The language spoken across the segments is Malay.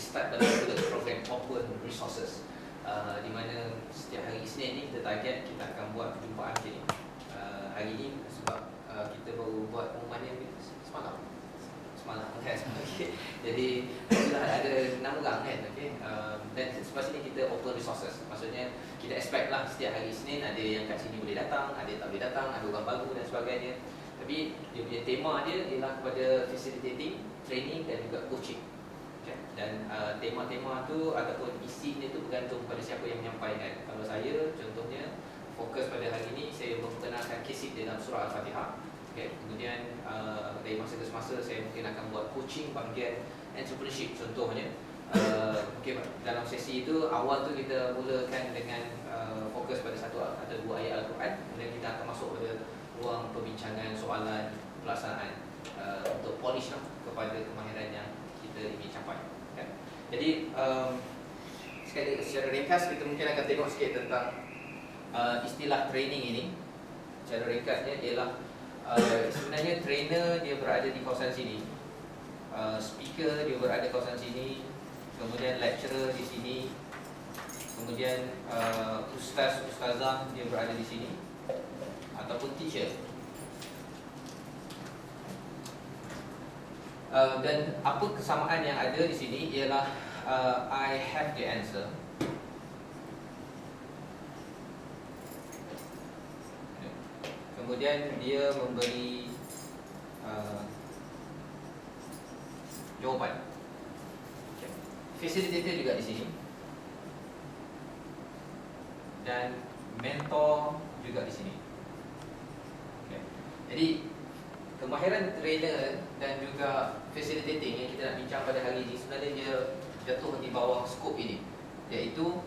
start dalam program Open Resources, di mana setiap hari Isnin ni kita target kita akan buat perjumpaan macam ni. Hari ni sebab kita baru buat pengumuman ni semalam kan. Okay. Jadi sudah ada 6 orang kan. Okay. Dan sebab sini kita Open Resources, maksudnya kita expect lah setiap hari Isnin ada yang kat sini boleh datang, ada yang tak boleh datang, ada orang baru dan sebagainya. Tapi dia punya tema dia ialah kepada facilitating, training dan juga coaching. Okay. Dan tema-tema tu ataupun isinya tu bergantung pada siapa yang menyampaikan. Kalau saya contohnya fokus pada hari ini, saya memperkenalkan kisah dalam surah Al-Fatihah. Okay. Kemudian dari masa ke semasa saya mungkin akan buat coaching bahagian entrepreneurship contohnya. Okay, dalam sesi itu awal tu kita mulakan dengan fokus pada satu atau dua ayat Al-Quran. Kemudian kita akan masuk pada ruang perbincangan, soalan, pelaksanaan untuk polish lah kepada kemahiran yang kita ingin capai. Okay. Jadi sekali secara ringkas kita mungkin akan tengok sikit tentang istilah training ini. Secara ringkasnya ialah sebenarnya trainer dia berada di kawasan sini, speaker dia berada di kawasan sini, kemudian lecturer di sini, kemudian ustaz, ustazah dia berada di sini, ataupun teacher. Dan apa kesamaan yang ada di sini ialah I have the answer. Kemudian dia memberi jawapan. Okay. Facilitator juga di sini. Dan mentor juga di sini. Okay. Jadi kemahiran trainer dan juga facilitating yang kita nak bincang pada hari ini sebenarnya dia jatuh di bawah skop ini, iaitu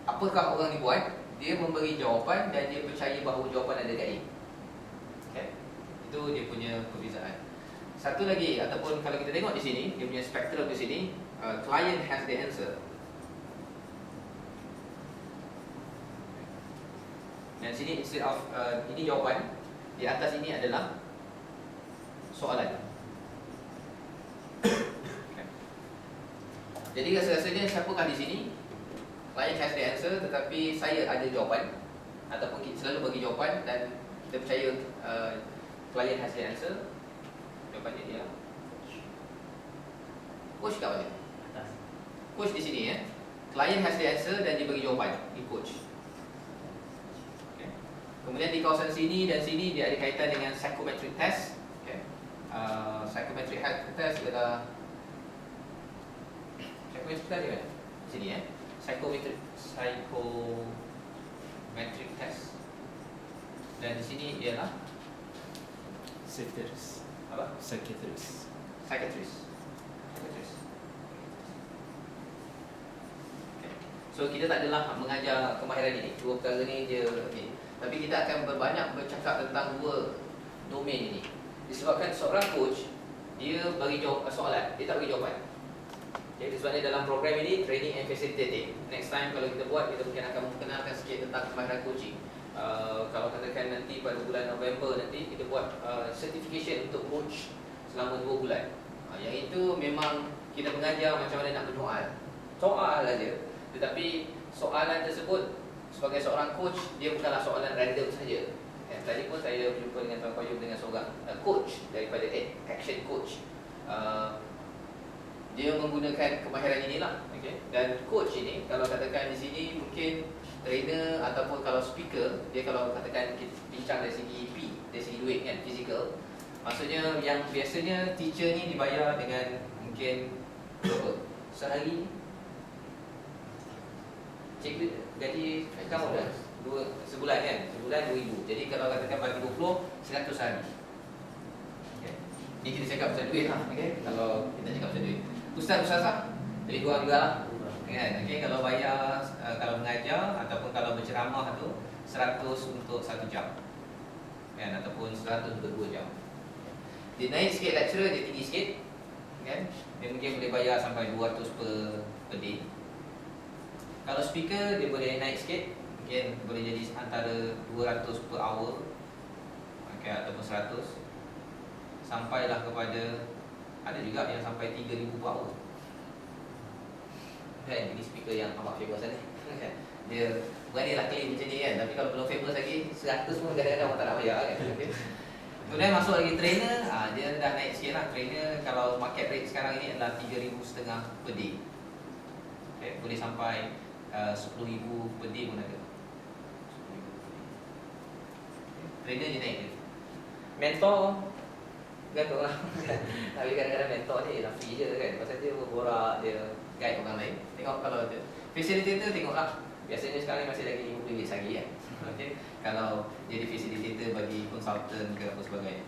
apakah orang ni buat, dia memberi jawapan dan dia percaya bahawa jawapan ada kat dia. Okay. Itu dia punya perbezaan. Satu lagi, ataupun kalau kita tengok di sini, dia punya spektrum di sini, client has the answer. Dan sini instead of ini jawapan, di atas ini adalah soalan. Okay. Jadi rasa-rasanya siapakah di sini? Client has the answer, tetapi saya ada jawapan, ataupun kita selalu bagi jawapan dan kita percaya client has the answer. Jawapannya dia coach kat mana? Atas. Coach di sini ya. Client has the answer dan dia bagi jawapan di coach. Okay. Kemudian di kawasan sini dan sini dia ada kaitan dengan psychometric test. Okay. Psychometric test adalah psychometric test di mana? Sini ya. Psychometric test. Dan di sini ialah psychiatrist. Apa? Psychiatrist. Okay. So kita tak adalah mengajar kemahiran ini. Dua perkara ni je okay. Tapi kita akan berbanyak bercakap tentang dua domain ini. Disebabkan seorang coach dia bagi soalan, dia tak bagi jawapan. Jadi sebabnya dalam program ini training and facilitating, next time kalau kita buat, kita mungkin akan memperkenalkan sikit tentang kemahiran coaching. Kalau katakan nanti pada bulan November nanti kita buat certification untuk coach selama 2 bulan. Yang itu memang kita mengajar macam mana nak bersoal. Soal aja. Tetapi soalan tersebut sebagai seorang coach dia bukanlah soalan random saja. Tadi pun saya berjumpa dengan Tuan Qayyum dengan seorang coach daripada Action Coach. Dia menggunakan kemahiran inilah, okay? Dan coach ini kalau katakan di sini mungkin trainer ataupun kalau speaker, dia kalau katakan kita bincang dari segi P, dari segi duit kan, physical. Maksudnya yang biasanya teacher ni dibayar dengan mungkin berapa? Sehari cikgu gaji kamu dah sebulan kan? Sebulan 2,000. Jadi kalau katakan bagi 20, 100 hari. Okay. Ni kita cakap pasal duit lah, okay? Kalau kita cakap pasal duit. Ustazah, jadi kurang juga lah kan? Okay, kalau bayar, kalau mengajar ataupun kalau berceramah tu 100 untuk 1 jam kan? Ataupun 100 untuk 2 jam. Dia naik sikit lecturer, dia tinggi sikit kan? Dia mungkin boleh bayar sampai 200 per day. Kalau speaker, dia boleh naik sikit, mungkin boleh jadi antara 200 per hour, okay, ataupun 100. Sampailah kepada, ada juga yang sampai 3,000 per hour. kan, ini speaker yang amat famous ni kan. Dia beranilah claim macam ni kan, tapi kalau belum famous lagi 100 pun kadang-kadang orang tak nak bayar kan. Okay. Kemudian masuk lagi trainer, dia dah naik sikit lah. Trainer kalau market rate sekarang ini adalah 3,500 per day. Okay. Boleh sampai 10,000 per day pun ada. Trainer je naik. Mentor gantung lah. Tapi kadang-kadang mentor ni ialah free je kan. Pasal dia berborak, dia guide orang lain. Tengok kalau ada facilitator, tengoklah. Biasanya sekarang ni masih lagi RM50 sehari kan. Okay. Kalau jadi facilitator bagi konsultan ke apa sebagainya.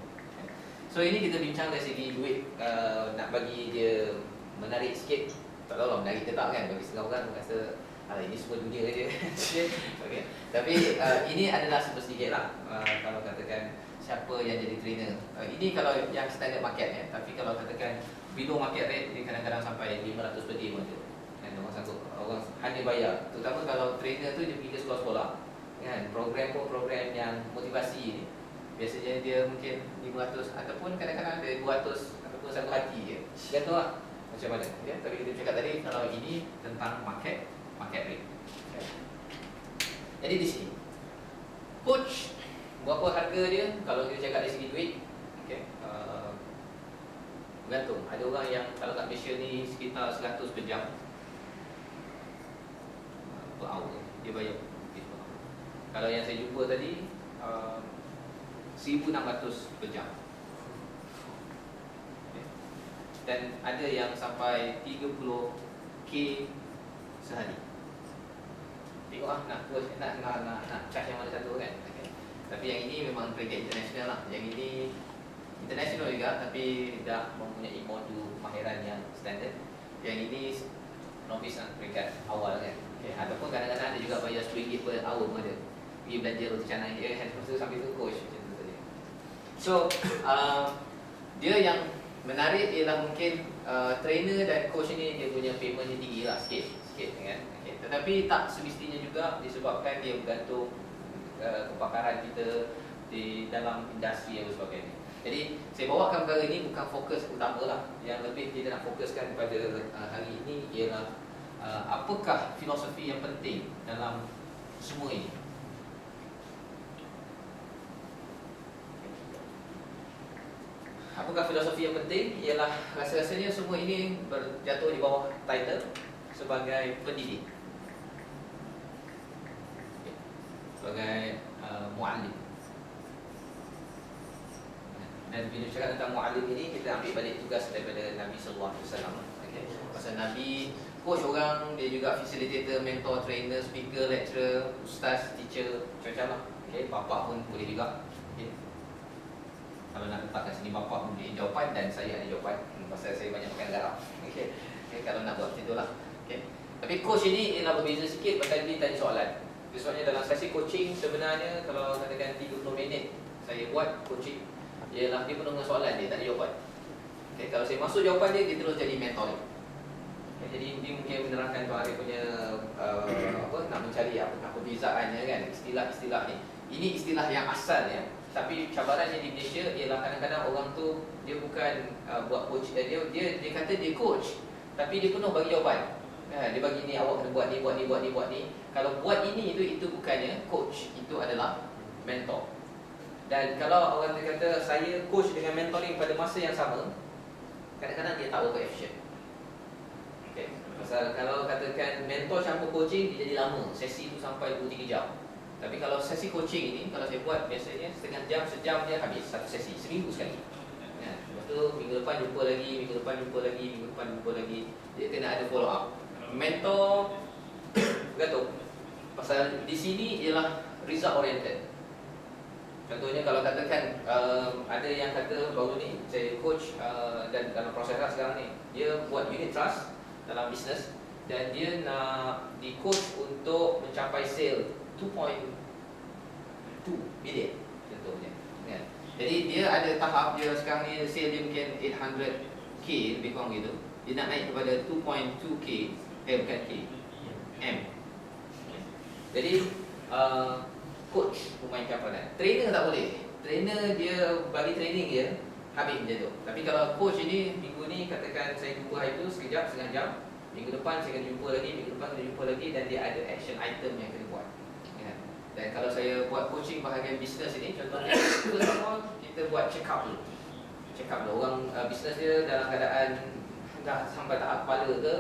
So ini kita bincang dari segi duit, nak bagi dia menarik sikit. Tak tahu lah menarik ke tak kan. Bagi setengah orang rasa ini semua dunia je. Okay. Tapi ini adalah sedikit lah. Kalau katakan siapa yang jadi trainer, ini kalau yang standard market ya. Tapi kalau katakan below market rate, dia kadang-kadang sampai 500 per day pun ada. Dan orang sanggup, orang hanya bayar. Terutama kalau trainer tu dia pergi ke sekolah-sekolah kan, program pun program yang motivasi ni. Biasanya dia mungkin 500 ataupun kadang-kadang ada 200 ataupun satu hati je. Gantung lah macam mana ya. Tapi kita cakap tadi kalau ini tentang market rate. Okay. Jadi di sini coach berapa harga dia kalau kita cakap dari segi duit. Okay. Bergantung. Ada orang yang kalau kat Malaysia ni sekitar 100 per jam per hour dia bayar. Kalau yang saya jumpa tadi 1,600 per jam. Okay. Dan ada yang sampai 30k sehari. Tengoklah nak charge yang mana satu kan. Okay. Tapi yang ini memang peringkat international lah. Yang ini international juga tapi dah mempunyai modul kemahiran yang standard. Yang ini novice lah, peringkat awal kan. Okay. Ataupun kadang-kadang ada juga bayar RM10 per hour pun ada. Pergi belanja roti canai dia kan. Lepas tu sambil tu coach macam tu saja. So dia yang menarik ialah mungkin trainer dan coach ni dia punya payment dia tinggi lah sikit kan. Okay. Tetapi tak semestinya juga disebabkan dia bergantung kepakaran kita di dalam industri dan sebagainya. Jadi saya bawakan perkara ini bukan fokus utama lah. Yang lebih kita nak fokuskan pada hari ini ialah apakah filosofi yang penting dalam semua ini. Apakah filosofi yang penting? Ialah rasa-rasanya semua ini berjatuh di bawah title sebagai pendidik, sebagai muallim. Dan bila cakap tentang muallim ini, kita ambil balik tugas daripada Nabi sallallahu alaihi wasallam. Okey. Pasal Nabi coach orang, dia juga facilitator, mentor, trainer, speaker, lecturer, ustaz, teacher, macam-macam lah. Okey, bapa pun boleh juga. Okey. Kalau nak letak kat sini bapa pun boleh jawapan dan saya ada jawapan. Pasal saya banyak makan garam. Okey. Okay, kalau nak buat macam itulah. Okey. Tapi coach ini ialah berbeza sikit pasal dia tanya soalan. Soalnya dalam sesi coaching sebenarnya kalau katakan 30 minit saya buat coaching, ialah dia penuh dengan soalan, dia tak ada jawapan. Okay, kalau saya masuk jawapan dia terus jadi mentoring. Okay, jadi dia mungkin menerangkan Tuan Arif punya nak mencari apa perbezaannya kan, istilah-istilah ni. Ini istilah yang asalnya, tapi cabarannya di Malaysia ialah kadang-kadang orang tu dia bukan buat coach, dia kata dia coach, tapi dia penuh bagi jawapan. Dia bagi ni, awak kena buat ni, buat ni, buat ni, buat ni. Kalau buat ini itu bukannya coach, itu adalah mentor. Dan kalau orang kata saya coach dengan mentoring pada masa yang sama, kadang-kadang dia tak over efficient. Okay. Pasal kalau katakan mentor campur coaching, dia jadi lama. Sesi tu sampai 2-3 jam. Tapi kalau sesi coaching ini, kalau saya buat biasanya setengah jam, sejam dia habis satu sesi, seminggu sekali. Lepas tu minggu depan jumpa lagi, minggu depan jumpa lagi, minggu depan jumpa lagi. Dia kena ada follow up. Mentor bergantung. Pasal di sini ialah result oriented. Contohnya kalau katakan ada yang kata baru ni saya coach dan dalam proses sekarang ni dia buat unit trust dalam bisnes dan dia nak di coach untuk mencapai sale 2.2 million contohnya kan. Jadi dia ada tahap dia sekarang ni sale dia mungkin 800k lebih kurang gitu. Dia nak naik kepada 2.2k bukan k M. Jadi coach memainkan peranan. Trainer tak boleh. Trainer dia bagi training dia habis macam tu. Tapi kalau coach ini minggu ni katakan saya jumpa hari tu sekejap, setengah jam, Minggu depan saya kena jumpa lagi, minggu depan kena jumpa lagi, dan dia ada action item yang kena buat. Ya. Dan kalau saya buat coaching bahagian bisnes ini, contohnya first of all, kita buat check up dulu. Orang bisnes dia dalam keadaan dah sampai tahap kepala ke,